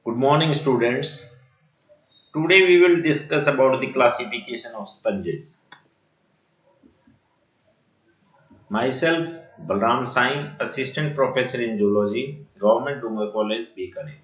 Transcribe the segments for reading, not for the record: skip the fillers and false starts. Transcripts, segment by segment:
Good morning, students. Today we will discuss about the classification of sponges. Myself, Balram Sain, Assistant Professor in Zoology, Government Dunga College, Bikaner.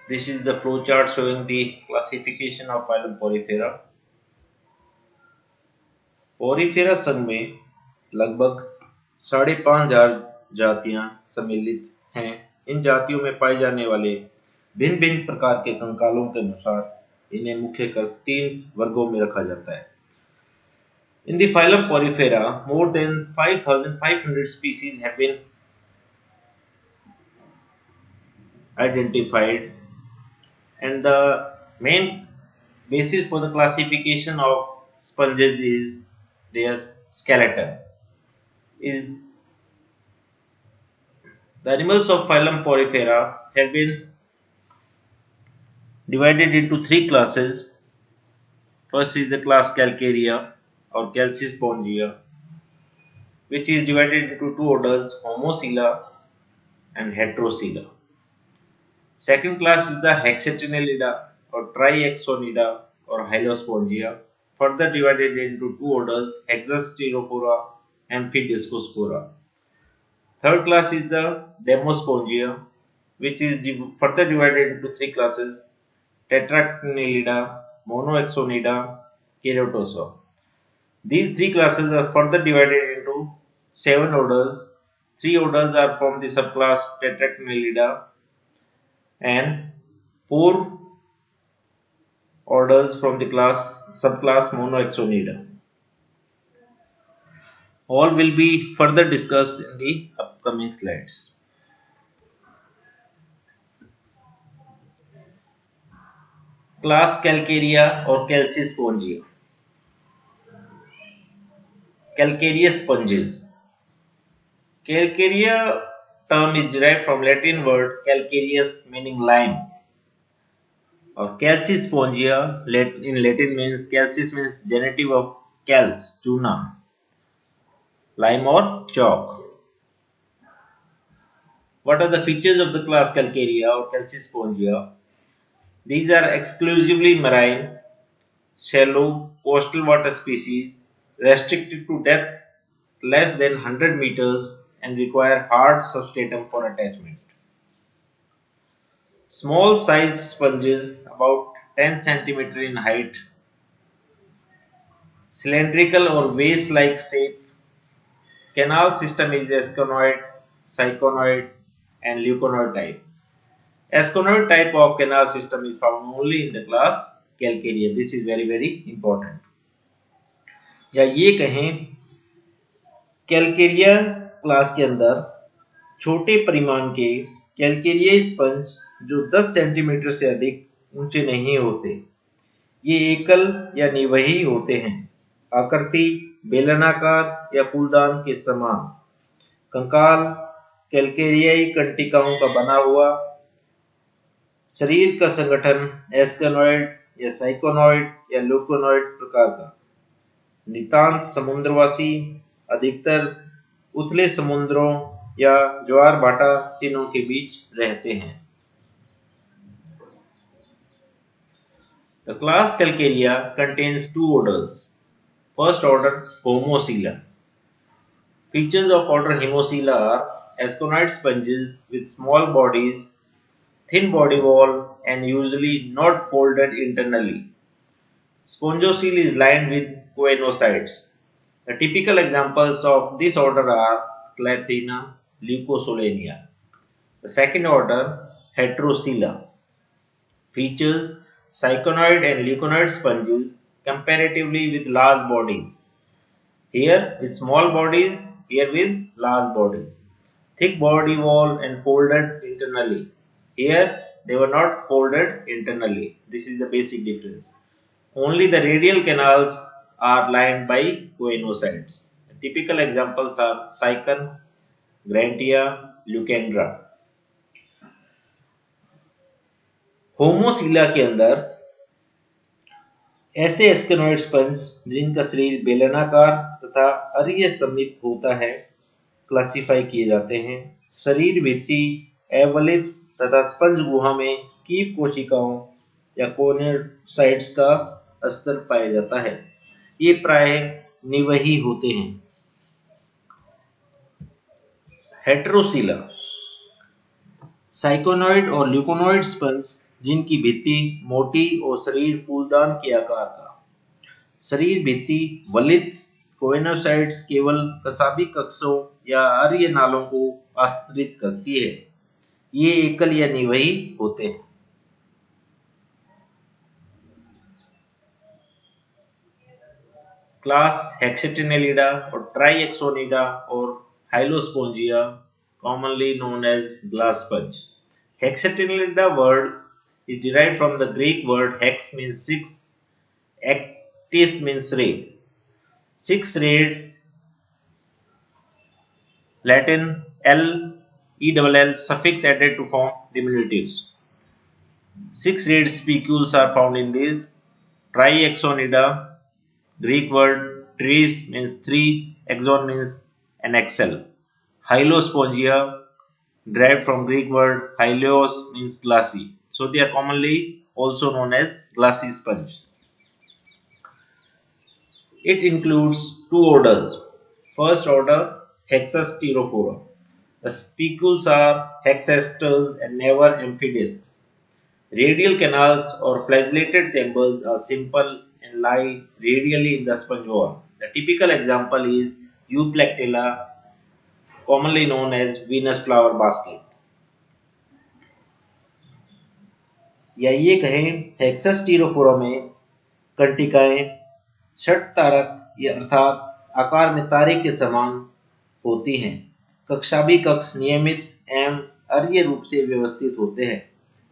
This is the flow chart showing the classification of phylum Porifera. Porifera संघ में लगभग 5,500 जातियां सम्मिलित हैं। इन जातियों में पाए जाने वाले भिन्न भिन्न प्रकार के कंकालों के अनुसार इन्हें मुख्यतः 3 वर्गों में रखा जाता है। In the phylum Porifera, more than 5,500 species have been identified, and the main basis for the classification of sponges is their skeleton. The animals of phylum Porifera have been divided into 3 classes. First is the class Calcarea or Calcispongia, which is divided into 2 orders, Homocoela and Heterocoela. Second class is the Hexatenellida or Triaxonida or Hylaspongia, further divided into 2 orders, Hexasterophora and Phaediscospora. Third class is the Demospongia, which is further divided into 3 classes, Tetractynellida, Monoaxonida, Keratosa. These 3 classes are further divided into 7 orders. 3 orders are from the subclass Tetractynellida and 4 orders from the subclass Monoaxonida. All will be further discussed in the upcoming slides. Class Calcarea or Calcispongia. Calcareous sponges. Calcarea term is derived from Latin word calcareous meaning lime, or Calcispongia in Latin means calcis means genitive of calx, tuna, lime or chalk. What are the features of the class Calcarea or Calcispongia? These are exclusively marine, shallow, coastal water species, restricted to depth less than 100 meters and require hard substratum for attachment. Small sized sponges about 10 cm in height, cylindrical or vase like shape. Canal system is asconoid, syconoid and leuconoid type. Asconoid type of canal system is found only in the class Calcarea. This is very important. या ये कहें Calcarea class के अंदर छोटे परिमाण के कैलकेरियाई sponge जो 10 centimetre से अधिक ऊंचे नहीं होते, ये एकल या निवही होते हैं। आकृति बेलनाकार या फूलदान के समान। कंकाल कैलकेरियाई कंटिकाओं का बना हुआ। शरीर का संगठन एस्केनॉइड या साइकोनॉइड या ल्यूकोनॉइड प्रकार का। नितांत समुद्रवासी, अधिकतर उथले समुद्रों या ज्वार भाटा चिन्हों के बीच रहते हैं। The class Calcarea contains 2 orders. First order Homocoela. Features of order Homocoela are asconoid sponges with small bodies, thin body wall and usually not folded internally. Spongocoel is lined with choanocytes. The typical examples of this order are Clathrina, Leucosolania. The second order, Heterocoela. Features syconoid and leuconoid sponges comparatively with large bodies. Here with small bodies, here with large bodies. Thick body wall and folded internally. Here they were not folded internally. This is the basic difference. Only the radial canals are lined by choanocytes. Typical examples are Sycon, Grantia, Leucandra. होमोसीला के अंदर ऐसे एस्केनॉइड sponge जिनका शरीर बेलनाकार तथा अरीय सममित होता है, क्लासिफाई किए जाते हैं। शरीर भित्ति अवलित तथा स्पंज गुहा में कीप कोशिकाओं या कोनोसाइट्स का स्तर पाया जाता है। ये प्रायः निवही होते हैं। हेटेरोसिला साइकोनॉइड और ल्यूकोनॉइड स्पंज जिनकी भित्ति मोटी और शरीर फूलदान के आकार का। शरीर भित्ति वलित कोनोसाइट्स केवल कसाबी कक्षों या आर्य नालों को आश्रित करती है। ये एकल या निवही होते हैं। क्लास हेक्सेटिनेलिडा और ट्राइएक्सोनिडा और हाइलोस्पोंजिया commonly known as glass sponge. Hexatinellida word is derived from the Greek word hex means six, actis means ray. Six-rayed Latin L suffix added to form diminutives. Six-rayed spicules are found in these. Triaxonida, Greek word tris means three, axon means an axle. Hylospongia, derived from Greek word hylos means glassy. So they are commonly also known as glassy sponge. It includes two orders. First order Hexasterophora. The spicules are hexasters and never amphidiscs. Radial canals or flagellated chambers are simple and lie radially in the sponge wall. The typical example is Euplectella, commonly known as Venus flower basket. या ये कहें हेक्सास्टीरोफोरा में कंटिकाएं षट तारक या अर्थात आकार में तारे के समान होती हैं। कक्षाभी कक्ष नियमित एवं अर्य रूप से व्यवस्थित होते हैं।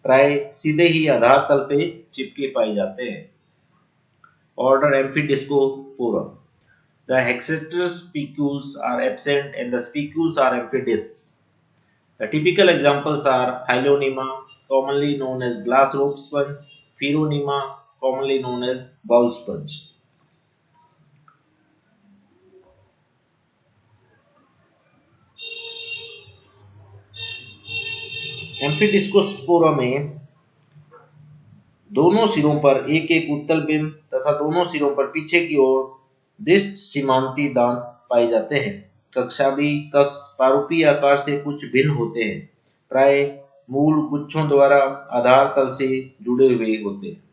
प्राय सीधे ही आधार तल पे चिपके पाए जाते हैं। Order एम्फीडिस्कोफोरा. The hexaster spicules are absent and the spicules are amphidiscs. The typical examples are Hyloneema, commonly known as glass rope sponge, Pheroneema, commonly known as bowl sponge. एम्फीडिस्कोस्पोरा में दोनों सिरों पर एक एक उत्तल बिंब तथा दोनों सिरों पर पीछे की ओर दिष्ट सीमांती दांत पाए जाते हैं। कक्षाभी कक्ष पारुपीय आकार से कुछ भिन्न होते हैं। प्राय मूल गुच्छों द्वारा आधार तल से जुड़े हुए होते हैं।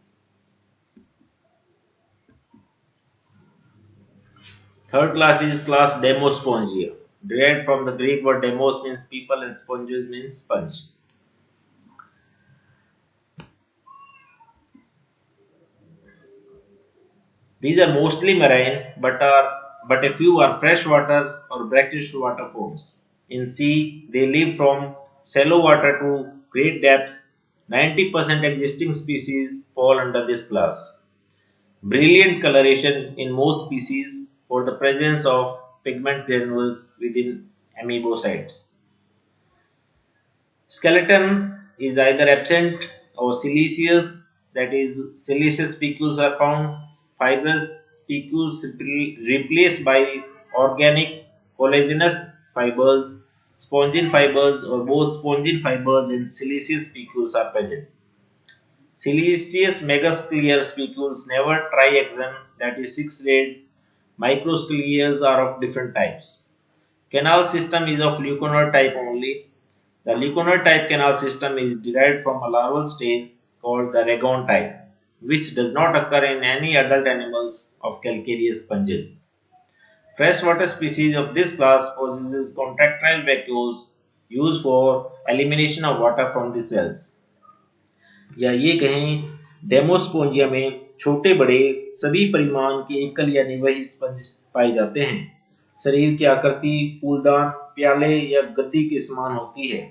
Third class is class Demospongia, derived from the Greek word demos means people and sponges means sponge. These are mostly marine, but a few are freshwater or brackish water forms. In sea, they live from shallow water to great depths. 90% existing species fall under this class. Brilliant coloration in most species for the presence of pigment granules within amoebocytes. Skeleton is either absent or siliceous, that is, siliceous spicules are found. Fibrous spicules replaced by organic collagenous fibers, spongin fibers, or both spongin fibers and siliceous spicules are present. Siliceous megasclear spicules never triaxon, that is six-rayed. Microsclears are of different types. Canal system is of leuconoid type only. The leuconoid type canal system is derived from a larval stage called the ragone type, which does not occur in any adult animals of calcareous sponges. Freshwater species of this class possesses contractile vacuoles used for elimination of water from the cells. या ये कहें डेमोस्पोंजिया में छोटे बड़े सभी परिमाण के एकल या निवही स्पंज पाए जाते हैं। शरीर की आकृति फूलदान, प्याले या गद्दी के समान होती है।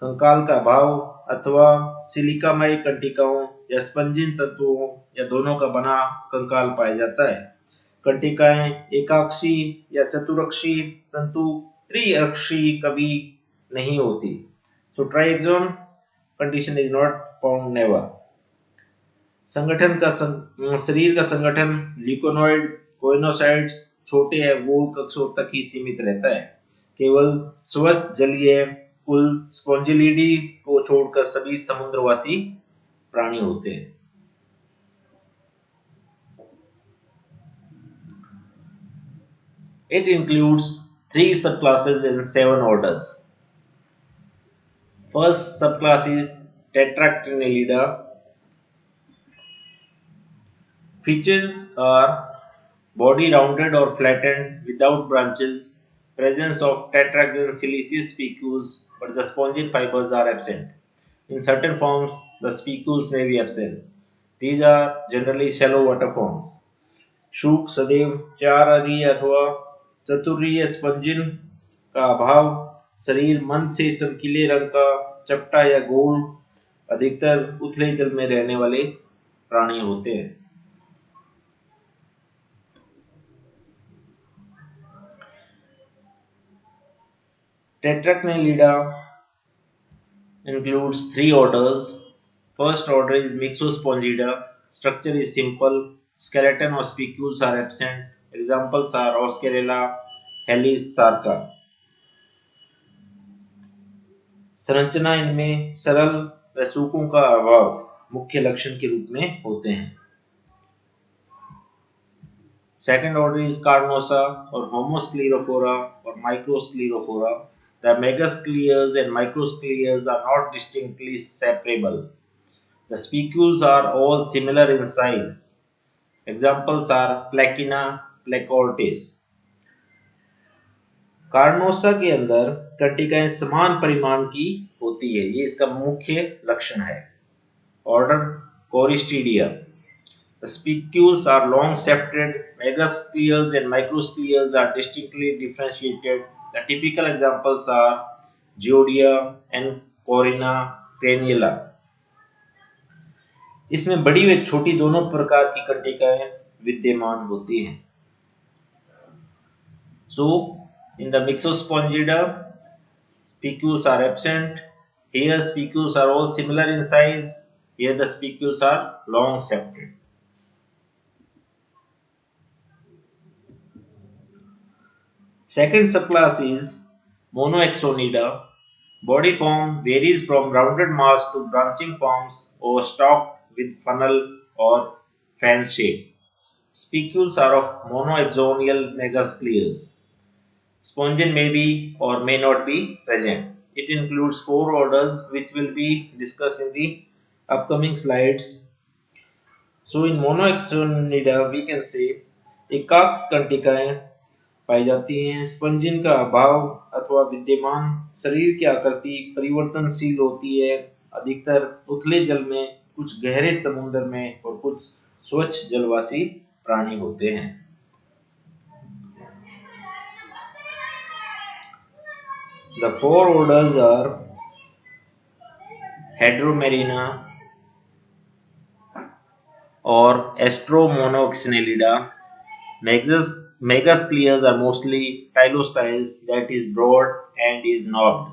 कंकाल का अभाव अथवा सिलिकामय कंटिकाओं या स्पंजिन तत्वों या दोनों का बना कंकाल पाया जाता है। कंटिकाएं एकाक्षी या चतुरक्षी परंतु त्रिअक्षी कभी नहीं होती। So triaxon condition is not found never. संगठन का शरीर का संगठन ल्यूकोनॉइड कोइनोसाइट्स छोटे या गोल कक्षों तक ही सीमित रहता है। केवल स्वच्छ जलीय कुल स्पॉन्जिलिडी को छोड़कर सभी समुद्रवासी प्राणी होते हैं। It includes 3 subclasses and 7 orders. First subclass is Tetractynellida. Features are body rounded or flattened without branches, presence of tetragon siliceous spicules, but the spongy fibers are absent. In certain forms, the spicules may be absent. These are generally shallow water forms. Shook सदैव चार अरीय अथवा चतुर्रीय spongin का अभाव, शरीर मंद से चमकीले रंग का, चपटा या गोल, अधिकतर उथले जल में रहने वाले प्राणी होते हैं। Tetractylida includes 3 orders. First order is Mixospongida. Structure is simple. Skeleton or spicules are absent. Examples are Oscarella, Helis, Sarca. संरचना इनमें सरल व सूकों का अभाव मुख्य लक्षण के रूप में होते हैं। Second order is Carnosa or Homosclerophora or Microsclerophora. The megascleres and microscleres are not distinctly separable. The spicules are all similar in size. Examples are Placina, Placoortis. कार्नोसा के अंदर कंटिकाएं समान परिमाण की होती है, ये इसका मुख्य लक्षण है। Order कोरिस्टीडिया. The spicules are long-shafted. Megascleres and microscleres are distinctly differentiated. The typical examples are Geodia and Corina craniella. इसमें बड़ी व छोटी दोनों प्रकार की कंटिकाएं विद्यमान होती हैं। So, in the Mixospongida, spicules are absent. Here, spicules are all similar in size. Here, the spicules are long-shafted. Second subclass is Monoaxonida. Body form varies from rounded mass to branching forms or stalked with funnel or fan shape. Spicules are of monoaxonial megascleres. Spongin may be or may not be present. It includes 4 orders which will be discussed in the upcoming slides. So in Monoaxonida we can say एकाक्ष कंटिकाएं पाई जाती हैं। Spongin का अभाव अथवा विद्यमान, शरीर की आकृति परिवर्तनशील होती है, अधिकतर उथले जल में, कुछ गहरे समुद्र में और कुछ स्वच्छ जलवासी प्राणी होते हैं। The 4 orders are Hadromarina or Astromonoxynellida. Megascleres are mostly tylostyles, that is broad and is knobbed.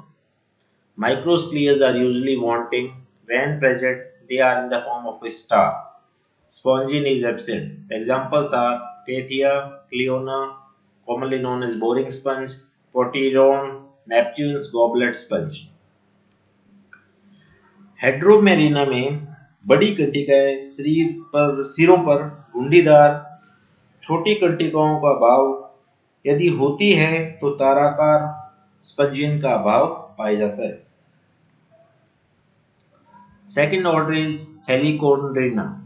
Microscleres are usually wanting. When present, they are in the form of a star. Spongin is absent. Examples are Tethia, Cleona, commonly known as boring sponge, Potiron, Neptune's goblet sponge. हेड्रोमेरिना में बड़ी कंटिकाएं सिरों पर घुंडीदार, छोटी कंटिकाओं का अभाव, यदि होती है तो ताराकार स्पंजिन का अभाव पाया जाता है। Second order is Helichondrina.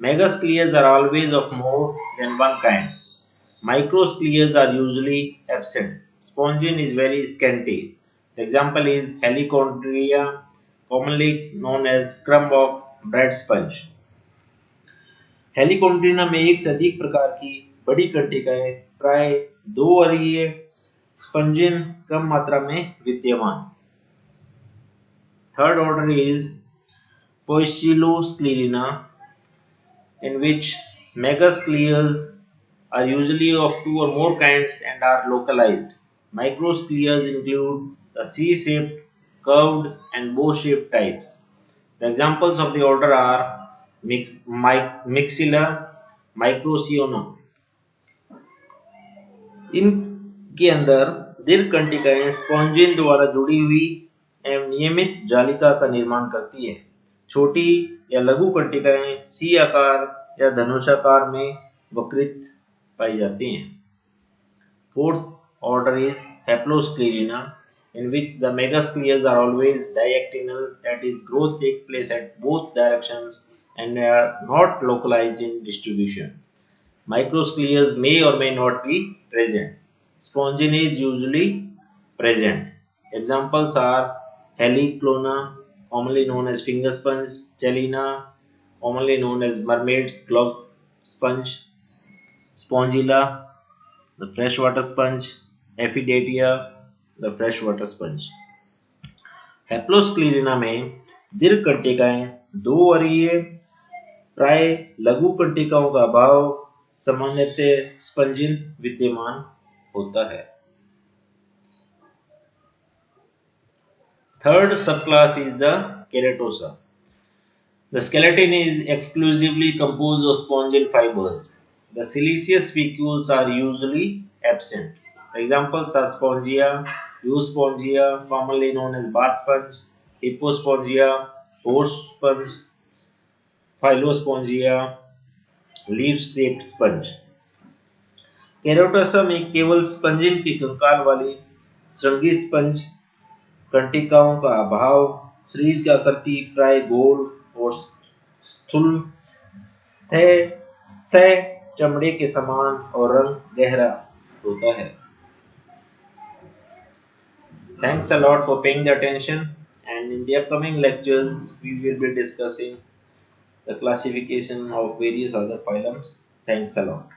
Megascleres are always of more than one kind. Microscleres are usually absent. Spongin is very scanty. The example is Helichondria, commonly known as crumb of bread sponge. हेलिकोन्ड्रिना में एक से अधिक प्रकार की बड़ी कंटिकाएं प्राय 2 अरीय spongin कम मात्रा में विद्यमान। Third order is Poecilosclerina, in which megascleres are usually of 2 or more kinds and are localized. Microscleres include the C-shaped, curved and bow-shaped types. The examples of the order are Mixilla, Microceona. इनके अंदर दीर्घकंटिकाएं spongin द्वारा जुड़ी हुई एवं नियमित जालिका का निर्माण करती है। छोटी या लघु कंटिकाएं सी आकार या धनुषाकार में वक्रित पाई जाती हैं। Fourth order is Haplosclerina, in which the megascleres are always diactinal, that is, growth takes place at both directions and are not localized in distribution. Microscleres may or may not be present. Spongin is usually present. Examples are Heliclona, commonly known as finger sponge; Chelina, commonly known as mermaid's glove sponge; Spongilla, the freshwater sponge; Ephidatia, the freshwater sponge. हेप्लोस्क्लेरिना में दीर्घ कंटिकाएं दो वरीय प्राय लघु कंटिकाओं का अभाव सामान्यतः spongin विद्यमान होता है। Third subclass is the Keratosa. The skeleton is exclusively composed of spongial fibers. The siliceous spicules are usually absent. Examples are Spongia, Euspongia, commonly known as bath sponge; Hippospongia, horse sponge; Phylospongia, leaf-shaped sponge. केराटोसा में केवल spongin के कंकाल वाली Shringi sponge कंटिकाओं का अभाव, शरीर की आकृति प्राय गोल और स्थूल, सतह चमड़े के समान और रंग गहरा होता है। Thanks a lot for paying the attention, and in the upcoming lectures we will be discussing the classification of various other phylums. Thanks a lot.